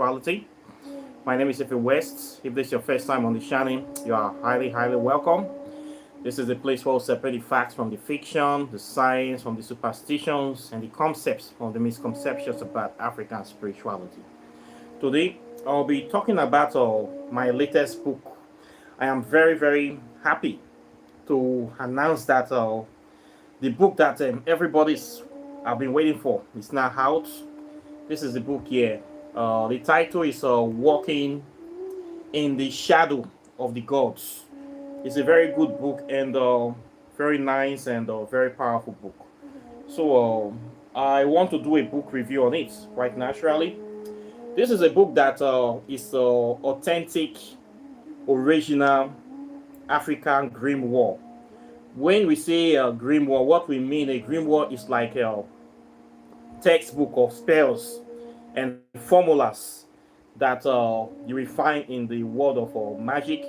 spirituality. My name is Ife West. If this is your first time on the channel, you are highly welcome. This is a place where we separate the facts from the fiction, the science from the superstitions, and the concepts from the misconceptions about African spirituality. Today, I'll be talking about my latest book. I am very happy to announce that the book that everybody's I've been waiting for is now out. This is the book here. The title is Walking in the Shadow of the Gods. It's a very good book and very nice and very powerful book. So I want to do a book review on it quite naturally. This is a book that is authentic, original African grimoire. When we say grimoire, what we mean a grimoire is like a textbook of spells and formulas that you will find in the world of magic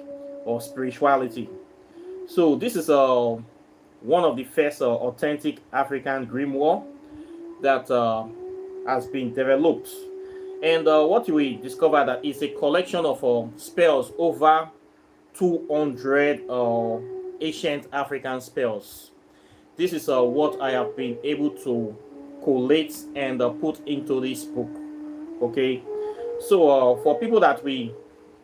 or spirituality. So this is one of the first authentic African grimoire that has been developed. And what you will discover that is a collection of spells, over 200 ancient African spells. This is what I have been able to collate and put into this book. Okay, so for people that we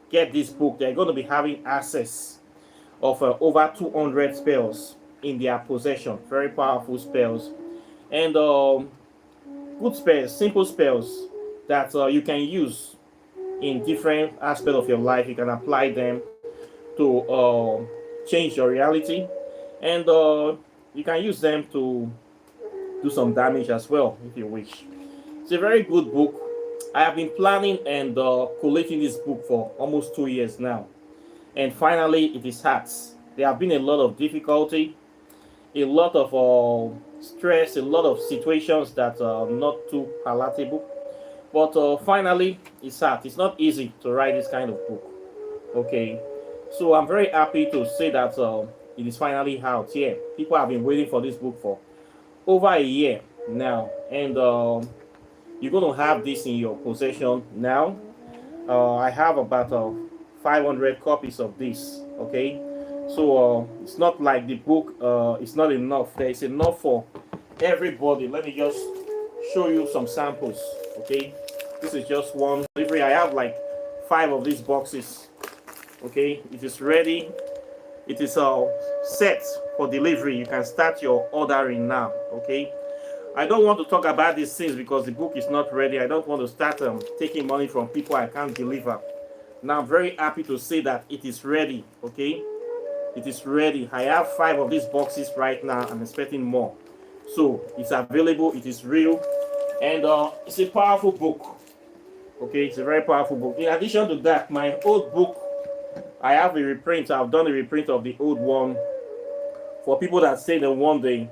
get this book, they're going to be having access of over 200 spells in their possession. Very powerful spells and good spells, simple spells that you can use in different aspects of your life. You can apply them to change your reality, and you can use them to do some damage as well if you wish. It's a very good book. I have been planning and collating this book for almost 2 years now, and finally it is out. There have been a lot of difficulty, a lot of stress, a lot of situations that are not too palatable, but finally it's out. It's not easy to write this kind of book. Okay, so I'm very happy to say that it is finally out here. People have been waiting for this book for over a year now, and you're going to have this in your possession now. I have about 500 copies of this. Okay, so it's not like the book is not enough. There is enough for everybody. Let me just show you some samples. Okay, this is just one delivery. I have like 5 of these boxes. Okay, it is ready. It is set for delivery. You can start your ordering now. Okay, I don't want to talk about these things because the book is not ready. I don't want to start taking money from people I can't deliver. Now I'm very happy to say that it is ready. Okay, it is ready. I have 5 of these boxes right now. I'm expecting more. So it's available. It is real, and it's a powerful book. Okay, it's a very powerful book. In addition to that, my old book, I have a reprint. I've done a reprint of the old one. For people that say they want the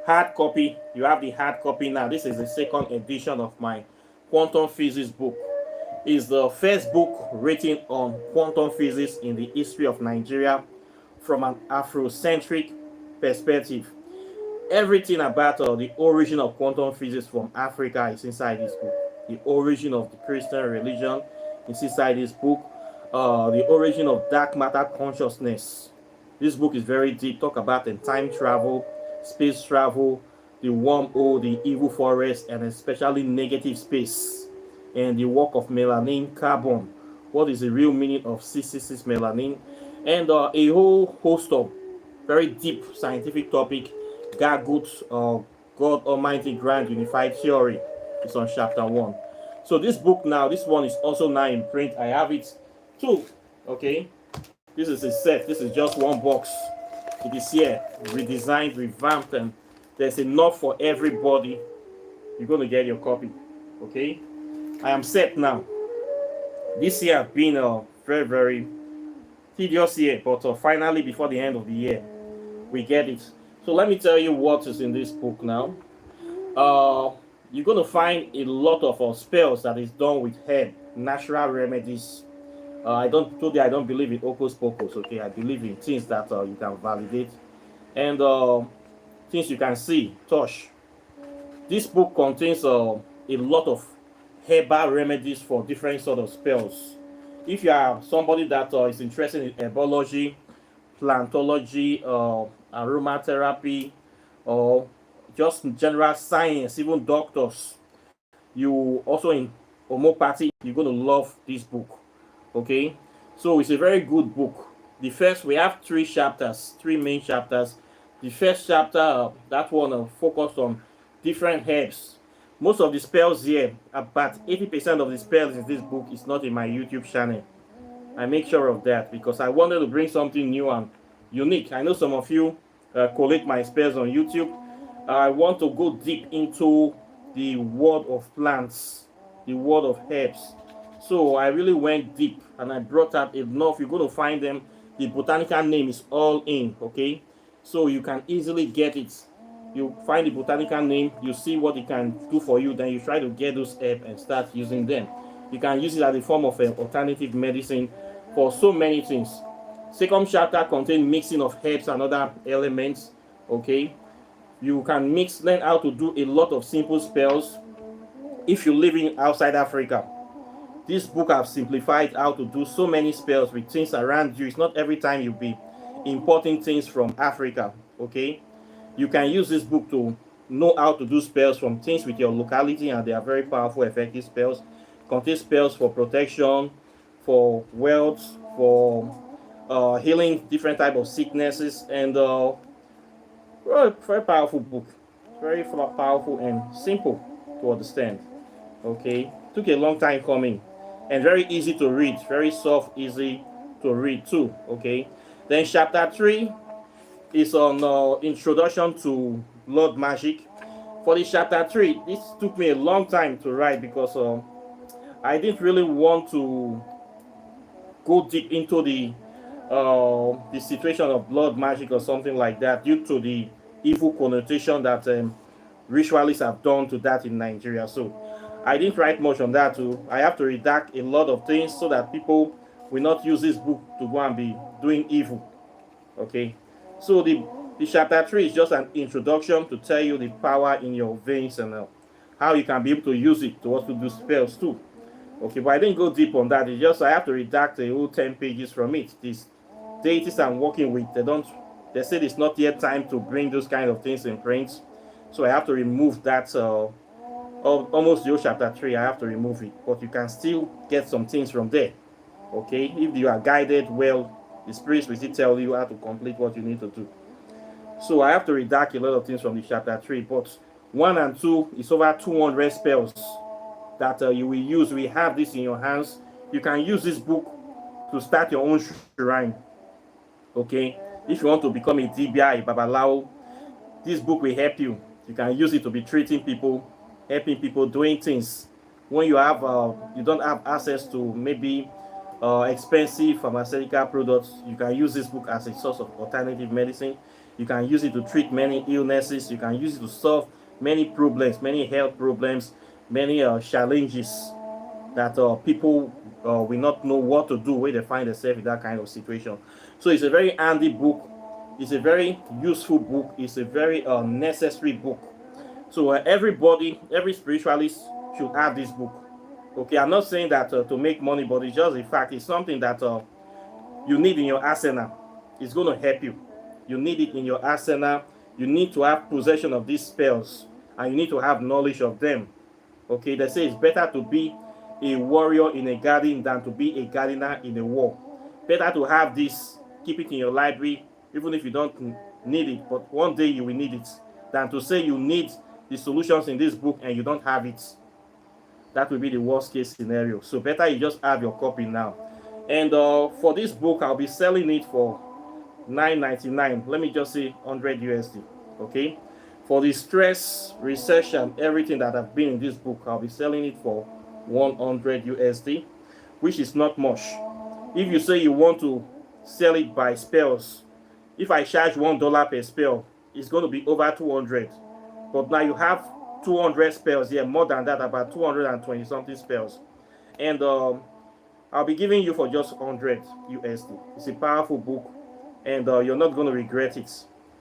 hard copy, you have the hard copy now. This is the second edition of my quantum physics book. It's the first book written on quantum physics in the history of Nigeria from an Afrocentric perspective. Everything about the origin of quantum physics from Africa is inside this book. The origin of the Christian religion is inside this book. The origin of dark matter consciousness. This book is very deep. Talk about the time travel, space travel, the wormhole, the evil forest, and especially negative space, and the work of melanin carbon. What is the real meaning of 666 melanin? And a whole host of very deep scientific topic. Gargut's God Almighty Grand Unified Theory is on chapter 1. So this book now, this one is also now in print. I have it too. Okay, this is a set. This is just one box. It is here, redesigned, revamped, and there's enough for everybody. You're going to get your copy. Okay, I am set now. This year has been a very tedious year, but finally before the end of the year we get it. So let me tell you what is in this book now. You're going to find a lot of spells that is done with herb, natural remedies. I don't believe in hocus pocus. Okay, I believe in things that you can validate and things you can see, touch. This book contains a lot of herbal remedies for different sort of spells. If you are somebody that is interested in herbology, plantology, aromatherapy, or just general science, even doctors, you also in homeopathy, you're going to love this book. Okay, so it's a very good book. The first, we have three chapters, three main chapters. The first chapter, that one focused on different herbs. Most of the spells here, about 80% of the spells in this book is not in my YouTube channel. I make sure of that because I wanted to bring something new and unique. I know some of you collect my spells on YouTube. I want to go deep into the world of plants, the world of herbs. So I really went deep and I brought out enough. You're going to find them. The botanical name is all in, okay? So you can easily get it. You find the botanical name, you see what it can do for you, then you try to get those herbs and start using them. You can use it as a form of alternative medicine for so many things. Second chapter contains mixing of herbs and other elements, okay? You can learn how to do a lot of simple spells. If you're living outside Africa, this book have simplified how to do so many spells with things around you. It's not every time you'll be importing things from Africa, okay? You can use this book to know how to do spells from things with your locality, and they are very powerful, effective spells. Contain spells for protection, for wealth, for healing different type of sicknesses, and very powerful book. Very powerful and simple to understand. Okay, took a long time coming, and very easy to read. Very soft, easy to read too. Okay, then chapter 3 is on introduction to blood magic. For the chapter 3, this took me a long time to write because I didn't really want to go deep into the situation of blood magic or something like that due to the evil connotation that ritualists have done to that in Nigeria. So I didn't write much on that too. I have to redact a lot of things so that people will not use this book to go and be doing evil. Okay, so the chapter 3 is just an introduction to tell you the power in your veins and how you can be able to use it to also do spells too. Okay, but I didn't go deep on that. It's just I have to redact a whole 10 pages from it. These deities I'm working with, they said it's not yet time to bring those kind of things in print. So I have to remove that almost the whole chapter 3. I have to remove it, but you can still get some things from there. Okay, if you are guided well, the spirits will still tell you how to complete what you need to do. So I have to redact a lot of things from the chapter 3, but 1 and 2 is over 200 spells that you will use. We have this in your hands. You can use this book to start your own shrine. Okay, if you want to become a DBI, a Babalao, this book will help you. You can use it to be treating people, helping people, doing things. When you have, you don't have access to maybe expensive pharmaceutical products, you can use this book as a source of alternative medicine. You can use it to treat many illnesses. You can use it to solve many problems, many health problems, many challenges that people will not know what to do when they find themselves in that kind of situation. So it's a very handy book. It's a very useful book. It's a very necessary book. So everybody, every spiritualist should have this book. Okay, I'm not saying that to make money, but it's just a fact. It's something that you need in your arsenal. It's going to help you. You need it in your arsenal. You need to have possession of these spells, and you need to have knowledge of them. Okay, they say it's better to be a warrior in a garden than to be a gardener in a war. Better to have this, keep it in your library, even if you don't need it, but one day you will need it, than to say you need the solutions in this book and you don't have it. That will be the worst case scenario. So better you just have your copy now. And for this book, I'll be selling it for $9.99. Let me just say 100 USD. Okay. For the stress, research, and everything that have been in this book, I'll be selling it for 100 USD, which is not much. If you say you want to sell it by spells, if I charge $1 per spell, it's going to be over 200. But now you have 200 spells here, more than that, about 220 something spells. And I'll be giving you for just 100 USD. It's a powerful book, and you're not going to regret it.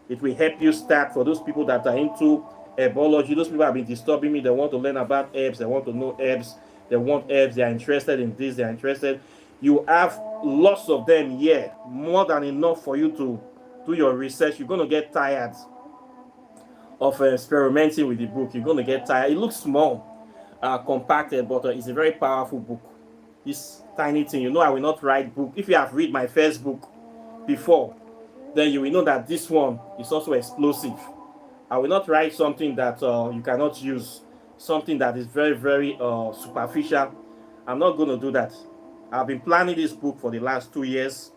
It will help you start. For those people that are into herbology, those people have been disturbing me. They want to learn about herbs. They want to know herbs. They want herbs. They are interested in this. They are interested. You have lots of them here, more than enough for you to do your research. You're going to get tired of experimenting with the book. You're going to get tired. It looks small, compacted, but it's a very powerful book. This tiny thing. You know, I will not write book. If you have read my first book before, then you will know that this one is also explosive. I will not write something that you cannot use, something that is very, very superficial. I'm not going to do that. I've been planning this book for the last 2 years.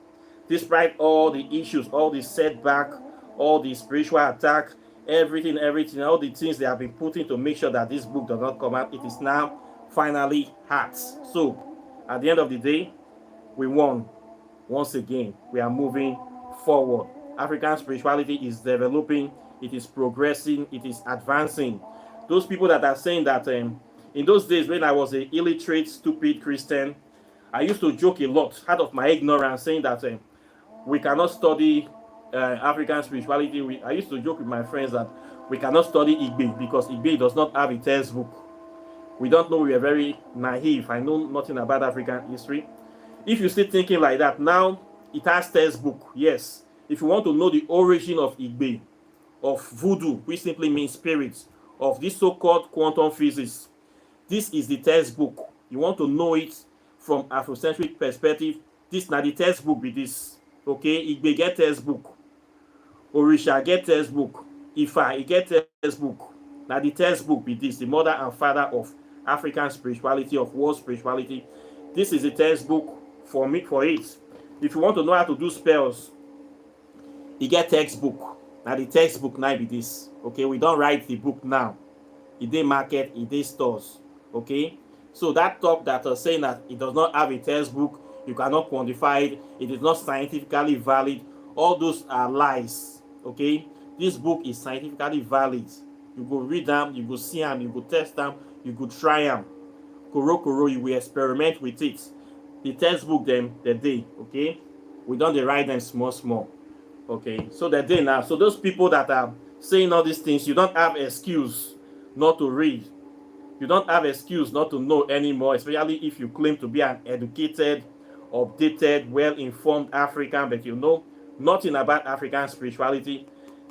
Despite all the issues, all the setback, all the spiritual attack, everything, all the things they have been putting to make sure that this book does not come out, it is now finally out. So, at the end of the day, we won. Once again, we are moving forward. African spirituality is developing, it is progressing, it is advancing. Those people that are saying that in those days when I was an illiterate, stupid Christian, I used to joke a lot out of my ignorance, saying that we cannot study African spirituality. I used to joke with my friends that we cannot study Igbe because Igbe does not have a textbook. We don't know. We are very naive. I know nothing about African history. If you still thinking like that, now it has textbook. Yes. If you want to know the origin of Igbe, of voodoo, which simply means spirits, of this so-called quantum physics, this is the textbook. You want to know it from Afrocentric perspective, this na the textbook be this. Okay, Igbe get textbook, Orisha get textbook, Ifa get textbook. Now the textbook be this, the mother and father of African spirituality, of world spirituality. This is a textbook for me, for it. If you want to know how to do spells, you get textbook. Now the textbook now be this. Okay, we don't write the book now. It dey market, it dey stores. Okay, so that talk that saying that it does not have a textbook, you cannot quantify it, it is not scientifically valid, all those are lies. Okay, this book is scientifically valid. You go read them, you go see them, you go test them, you go try them. Koro, you will experiment with it. The textbook them, the day, okay? We don't write them small. Okay, so the day now. So those people that are saying all these things, you don't have excuse not to read. You don't have excuse not to know anymore, especially if you claim to be an educated, updated, well-informed African, but you know nothing about African spirituality.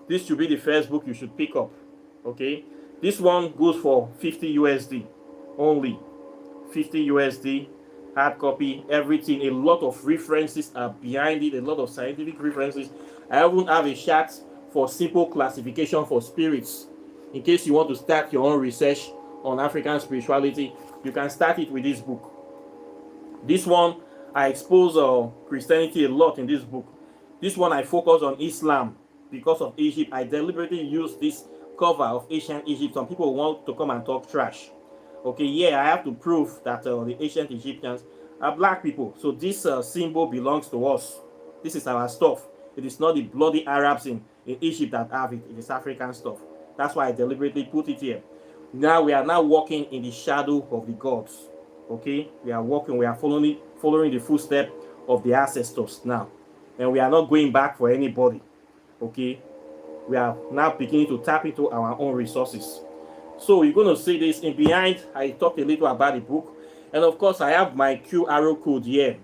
This should be the first book you should pick up. Okay, this one goes for 50 USD only. 50 USD, hard copy, everything. A lot of references are behind it, a lot of scientific references. I even have a chart for simple classification for spirits. In case you want to start your own research on African spirituality, you can start it with this book. This one, I expose Christianity a lot in this book. This one, I focus on Islam because of Egypt. I deliberately use this cover of ancient Egypt. Some people want to come and talk trash. Okay, yeah, I have to prove that the ancient Egyptians are black people. So this symbol belongs to us. This is our stuff. It is not the bloody Arabs in Egypt that have it. It is African stuff. That's why I deliberately put it here. Now we are now walking in the shadow of the gods. Okay, we are walking, we are following the footsteps of the ancestors now. And we are not going back for anybody. Okay, we are now beginning to tap into our own resources. So you're going to see this in behind. I talked a little about the book, and of course I have my QR code here.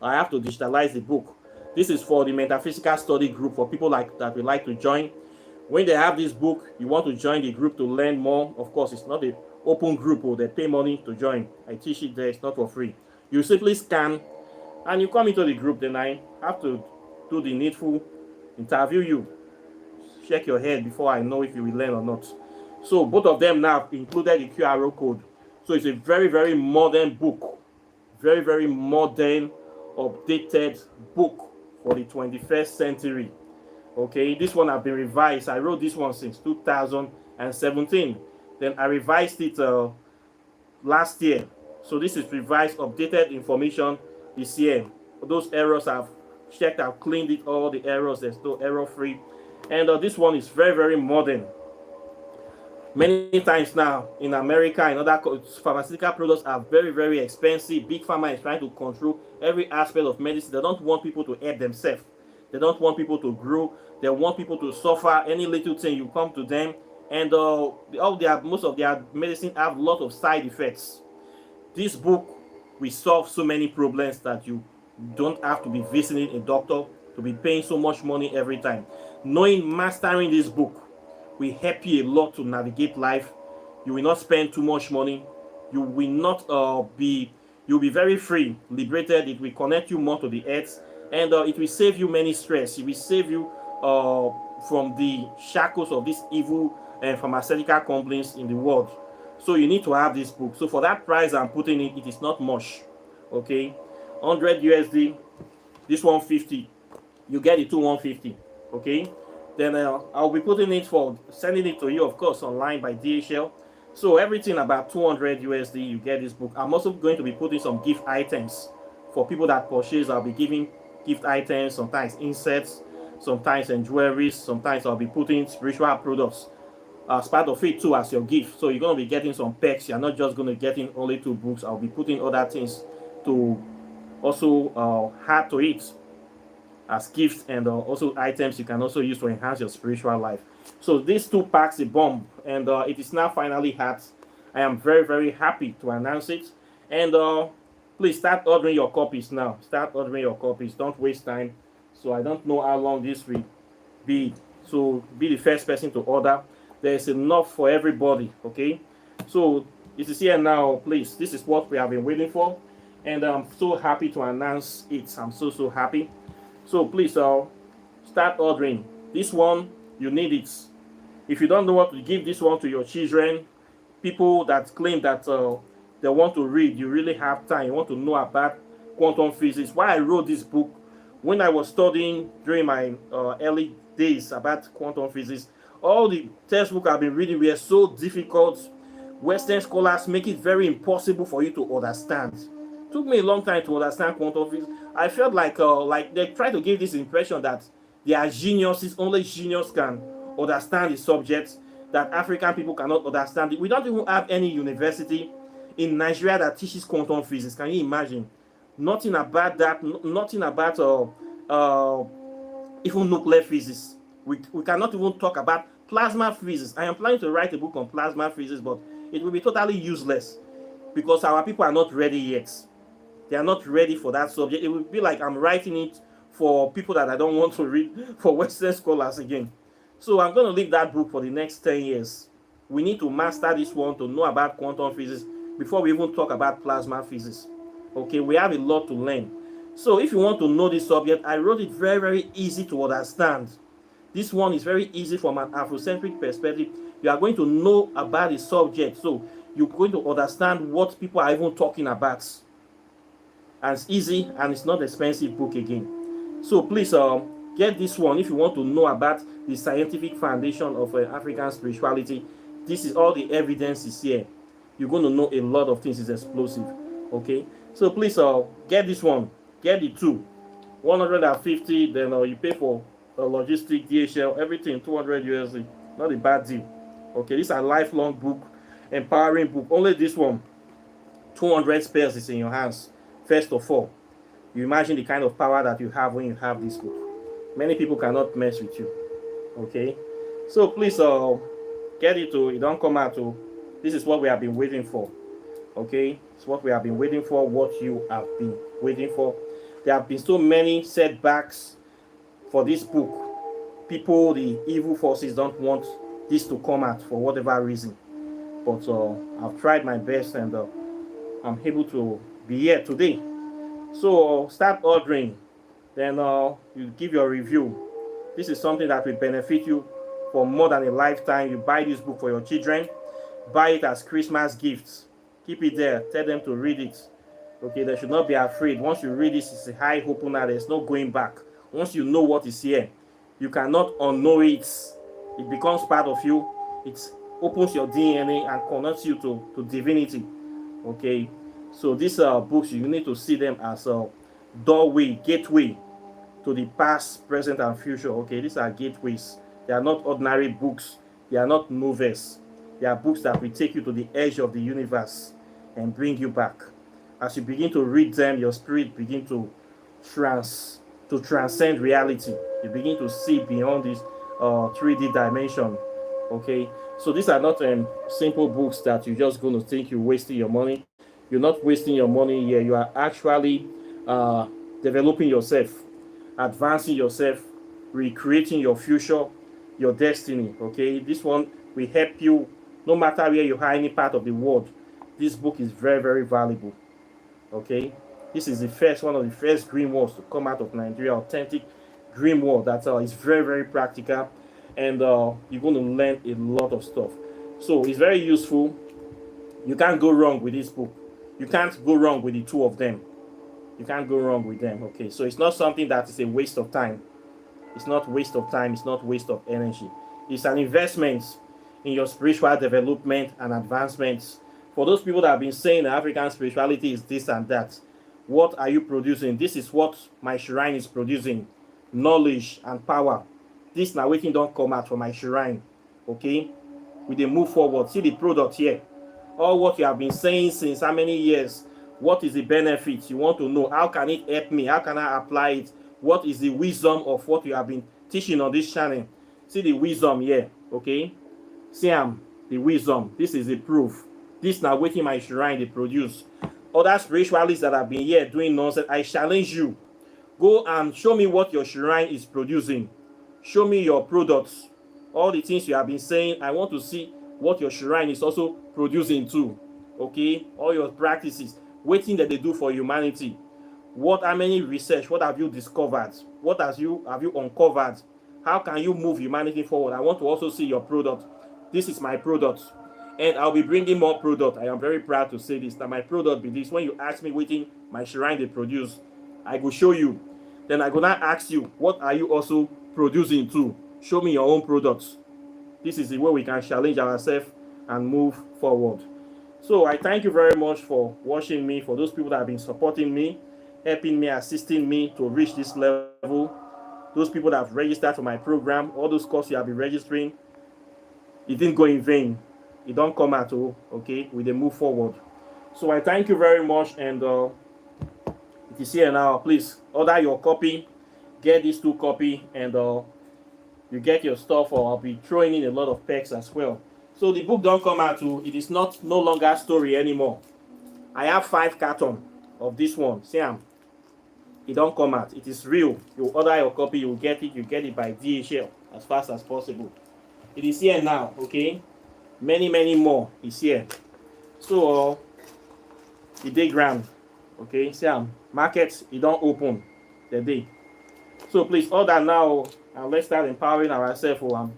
I have to digitalize the book. This is for the metaphysical study group, for people like that would like to join. When they have this book, you want to join the group to learn more. Of course, it's not an open group, or they pay money to join. I teach it there, it's not for free. You simply scan and you come into the group. Then I have to do the needful, interview you, check your head before I know if you will learn or not. So both of them now included the QR code. So it's a very, very modern book. Very, very modern, updated book for the 21st century. Okay, this one has been revised. I wrote this one since 2017. Then I revised it last year. So this is revised, updated information this year. Those errors I've checked, I've cleaned it, all the errors, there's no error free. And this one is very, very modern. Many times now in America and other pharmaceutical products are very, very expensive. Big pharma is trying to control every aspect of medicine. They don't want people to help themselves. They don't want people to grow. They want people to suffer. Any little thing, you come to them, and most of their medicine have a lot of side effects. This book will solve so many problems that you don't have to be visiting a doctor, to be paying so much money every time. Knowing, mastering this book will help you a lot to navigate life. You will not spend too much money. You will not you'll be very free, liberated. It will connect you more to the earth, and it will save you many stress. It will save you from the shackles of these evil pharmaceutical companies in the world. So you need to have this book. So for that price I'm putting it, it is not much. Okay, 100 USD. This 150. You get it to 150. Okay. Then I'll be putting it for sending it to you, of course, online by DHL. So everything about 200 USD, you get this book. I'm also going to be putting some gift items for people that purchase. I'll be giving gift items, sometimes insets, sometimes and jewelry. Sometimes I'll be putting spiritual products as part of it too as your gift. So you're going to be getting some perks. You're not just going to get in only 2 books. I'll be putting other things to also add to it as gifts, and also items you can also use to enhance your spiritual life. So these 2 packs, a bomb, and it is now finally hot. I am very, very happy to announce it. And please start ordering your copies now. Start ordering your copies. Don't waste time. So I don't know how long this will be. So be the first person to order. There's enough for everybody. Okay. So it is here now. Please, this is what we have been waiting for, and I'm so happy to announce it. I'm so happy. So please start ordering. This one, you need it. If you don't know what to give this one to your children, people that claim that they want to read, you really have time, you want to know about quantum physics. Why I wrote this book, when I was studying during my early days about quantum physics, all the textbooks I've been reading were so difficult. Western scholars make it very impossible for you to understand. It took me a long time to understand quantum physics. I felt like they try to give this impression that they are geniuses, only genius can understand the subject, that African people cannot understand it. We don't even have any university in Nigeria that teaches quantum physics. Can you imagine? Nothing about that, nothing about even nuclear physics. We cannot even talk about plasma physics. I am planning to write a book on plasma physics, but it will be totally useless because our people are not ready yet. They are not ready for that subject. It will be like I'm writing it for people that I don't want to read, for Western scholars again. So I'm going to leave that book for the next 10 years. We need to master this one to know about quantum physics before we even talk about plasma physics. Okay, we have a lot to learn. So if you want to know this subject, I wrote it very, very easy to understand. This one is very easy from an Afrocentric perspective. You are going to know about the subject. So you're going to understand what people are even talking about. And it's easy and it's not expensive book again. So please get this one if you want to know about the scientific foundation of African spirituality. This is all the evidence is here. You're going to know a lot of things. It's explosive. Okay, so please get this one. Get the 150. Then you pay for logistic, DHL, everything 200 USD. Not a bad deal. Okay, this is a lifelong book, empowering book. Only this one, 200 spares is in your hands. First of all, you imagine the kind of power that you have when you have this book. Many people cannot mess with you. Okay, so please get it to. It don't come out to. This is what we have been waiting for. Okay, it's what we have been waiting for. What you have been waiting for. There have been so many setbacks for this book. People, the evil forces, don't want this to come out for whatever reason. But I've tried my best, and I'm able to be here today. So start ordering. Then you give your review. This is something that will benefit you for more than a lifetime. You buy this book for your children. Buy it as Christmas gifts. Keep it there. Tell them to read it. Okay, they should not be afraid. Once you read this, it's a high opener. There's no going back. Once you know what is here, you cannot unknow it. It becomes part of you. It opens your DNA and connects you to divinity. Okay, so these books, you need to see them as a doorway, gateway to the past, present, and future. Okay, these are gateways. They are not ordinary books. They are not novels. They are books that will take you to the edge of the universe and bring you back. As you begin to read them, your spirit begin to transcend reality. You begin to see beyond this 3D dimension. Okay, so these are not simple books that you're just going to think you're wasting your money. You're not wasting your money here. You are actually uh, developing yourself, advancing yourself, recreating your future, your destiny. Okay, this one will help you no matter where you are, any part of the world. This book is very, very valuable. Okay, this is the first one of the first green walls to come out of Nigeria, authentic green wall that is very, very practical, and you're going to learn a lot of stuff. So it's very useful. You can't go wrong with this book. You can't go wrong with the two of them. You can't go wrong with them. Okay, so it's not something that is a waste of time. It's not waste of time. It's not waste of energy. It's an investment in your spiritual development and advancements. For those people that have been saying African spirituality is this and that, what are you producing? This is what my shrine is producing: knowledge and power. This now waiting don't come out from my shrine. Okay, we dey move forward. See the product here. All what you have been saying since how many years? What is the benefit? You want to know how can it help me? How can I apply it? What is the wisdom of what you have been teaching on this channel? See the wisdom here. Okay, see the wisdom. This is the proof. This now waiting my shrine they produce. Other spiritualists that have been here doing nonsense, I challenge you. Go and show me what your shrine is producing. Show me your products. All the things you have been saying, I want to see what your shrine is also producing too. Okay, all your practices, waiting that they do for humanity. What, how many research, what have you discovered? What have you uncovered? How can you move humanity forward? I want to also see your product. This is my product, and I'll be bringing more product. I am very proud to say this, that my product be this. When you ask me waiting my shrine they produce, I will show you. Then I go now ask you, what are you also producing too? Show me your own products. This is the way we can challenge ourselves and move forward. So I thank you very much for watching me, for those people that have been supporting me, helping me, assisting me to reach this level. Those people that have registered for my program, all those courses you have been registering, it didn't go in vain. It don't come at all. Okay, we then move forward. So I thank you very much, and it is here now. Please order your copy, get these 2 copies, and you get your stuff, or I'll be throwing in a lot of packs as well. So the book don't come out to, it is not no longer story anymore. I have 5 cartons of this one. See it don't come out. It is real. You order your copy, you get it by DHL as fast as possible. It is here now, okay? Many more is here. So it dey ground. Okay, see markets it don't open the day. So please order now, and let's start empowering ourselves,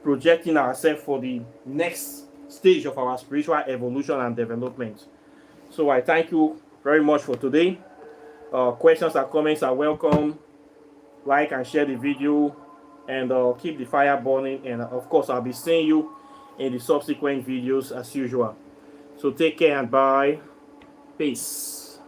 projecting ourselves for the next stage of our spiritual evolution and development. So I thank you very much for today. Questions and comments are welcome. Like and share the video, and keep the fire burning. And of course, I'll be seeing you in the subsequent videos as usual. So take care and bye. Peace.